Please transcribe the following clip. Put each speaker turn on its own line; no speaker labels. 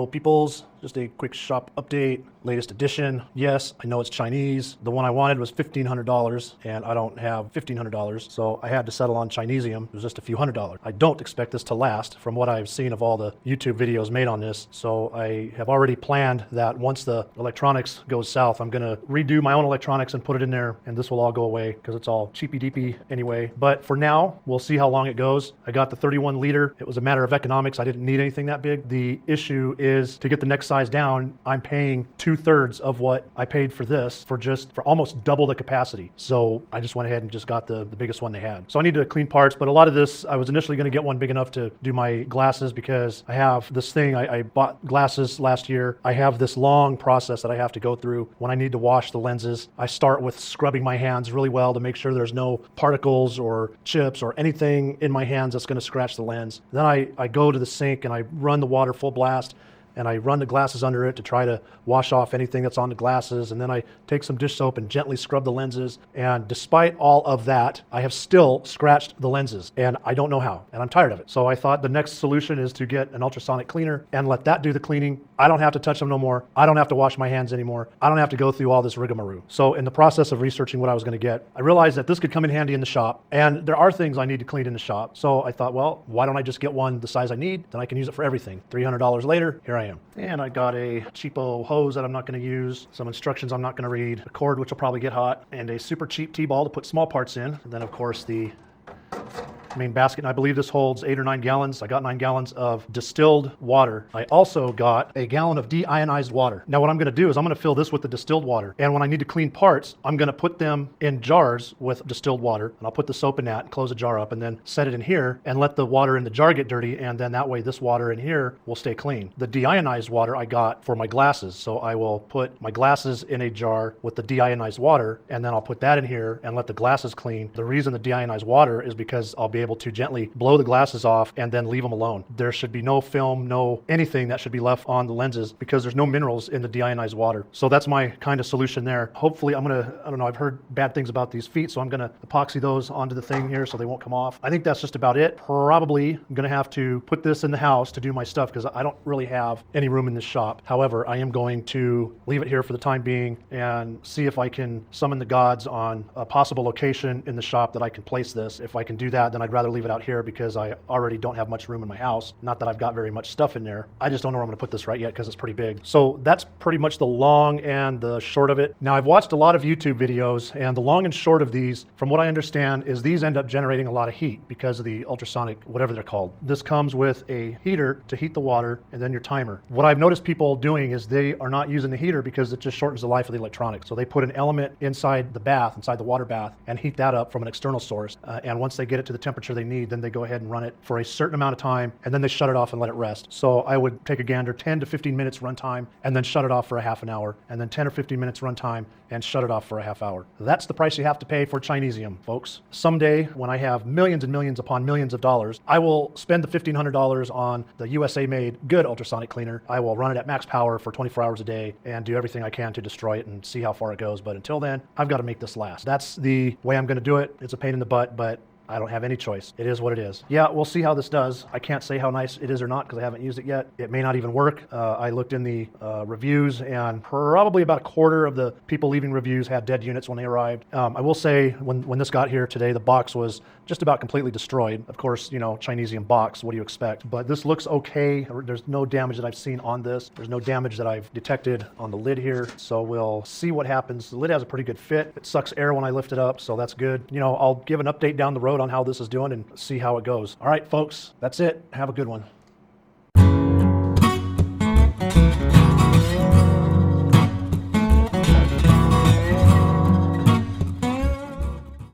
peoples, just a quick shop update, latest edition. Yes, I know it's Chinese. The one I wanted was $1,500 and I don't have $1,500, so I had to settle on Chinesium. It was just a few $100s. I don't expect this to last from what I've seen of all the YouTube videos made on this, so I have already planned that once the electronics goes south, I'm gonna redo my own electronics and put it in there, and this will all go away because it's all cheapy deepy anyway. But for now, we'll see how long it goes. I got the 31 liter. It was a matter of economics. I didn't need anything that big. The issue is to get the next size down, I'm paying 2/3 of what I paid for this for almost double the capacity. So I just went ahead and just got the biggest one they had. So I need to clean parts, but a lot of this, I was initially gonna get one big enough to do my glasses because I have this thing, I bought glasses last year. I have this long process that I have to go through when I need to wash the lenses. I start with scrubbing my hands really well to make sure there's no particles or chips or anything in my hands that's gonna scratch the lens. Then I go to the sink and I run the water full blast and I run the glasses under it to try to wash off anything that's on the glasses. And then I take some dish soap and gently scrub the lenses. And despite all of that, I have still scratched the lenses and I don't know how, and I'm tired of it. So I thought the next solution is to get an ultrasonic cleaner and let that do the cleaning. I don't have to touch them no more. I don't have to wash my hands anymore. I don't have to go through all this rigmarole. So in the process of researching what I was gonna get, I realized that this could come in handy in the shop, and there are things I need to clean in the shop. So I thought, well, why don't I just get one the size I need? Then I can use it for everything. $300 later, here I am. And I got a cheapo hose that I'm not going to use, some instructions I'm not going to read, a cord which will probably get hot, and a super cheap T-ball to put small parts in. And then of course the main basket, and I believe this holds 8 or 9 gallons. I got 9 gallons of distilled water. I also got a gallon of deionized water. Now what I'm gonna do is I'm gonna fill this with the distilled water, and when I need to clean parts, I'm gonna put them in jars with distilled water, and I'll put the soap in that and close the jar up and then set it in here and let the water in the jar get dirty, and then that way this water in here will stay clean. The deionized water I got for my glasses, so I will put my glasses in a jar with the deionized water, and then I'll put that in here and let the glasses clean. The reason the deionized water is because I'll be able to gently blow the glasses off and then leave them alone. There should be no film, no anything that should be left on the lenses because there's no minerals in the deionized water. So that's my kind of solution there. Hopefully I don't know, I've heard bad things about these feet, so I'm gonna epoxy those onto the thing here so they won't come off. I think that's just about it. Probably I'm gonna have to put this in the house to do my stuff because I don't really have any room in this shop. However, I am going to leave it here for the time being and see if I can summon the gods on a possible location in the shop that I can place this. If I can do that, then I'd rather leave it out here because I already don't have much room in my house. Not that I've got very much stuff in there. I just don't know where I'm gonna put this right yet because it's pretty big. So that's pretty much the long and the short of it. Now I've watched a lot of YouTube videos, and the long and short of these, from what I understand, is these end up generating a lot of heat because of the ultrasonic, whatever they're called. This comes with a heater to heat the water and then your timer. What I've noticed people doing is they are not using the heater because it just shortens the life of the electronics. So they put an element inside the bath, inside the water bath, and heat that up from an external source. And once they get it to the temperature they need, then they go ahead and run it for a certain amount of time, and then they shut it off and let it rest. So I would take a gander, 10 to 15 minutes run time, and then shut it off for a half an hour, and then 10 or 15 minutes run time, and shut it off for a half hour. That's the price you have to pay for Chinesium, folks. Someday, when I have millions and millions upon millions of dollars, I will spend the $1,500 on the USA-made good ultrasonic cleaner. I will run it at max power for 24 hours a day and do everything I can to destroy it and see how far it goes. But until then, I've got to make this last. That's the way I'm going to do it. It's a pain in the butt, but I don't have any choice. It is what it is. Yeah, we'll see how this does. I can't say how nice it is or not because I haven't used it yet. It may not even work. I looked in the reviews, and probably about a quarter of the people leaving reviews had dead units when they arrived. I will say when this got here today, the box was just about completely destroyed. Of course, you know, Chinesium box, what do you expect? But this looks okay. There's no damage that I've seen on this. There's no damage that I've detected on the lid here. So we'll see what happens. The lid has a pretty good fit. It sucks air when I lift it up, so that's good. You know, I'll give an update down the road on how this is doing and see how it goes. All right, folks, that's it. Have a good one.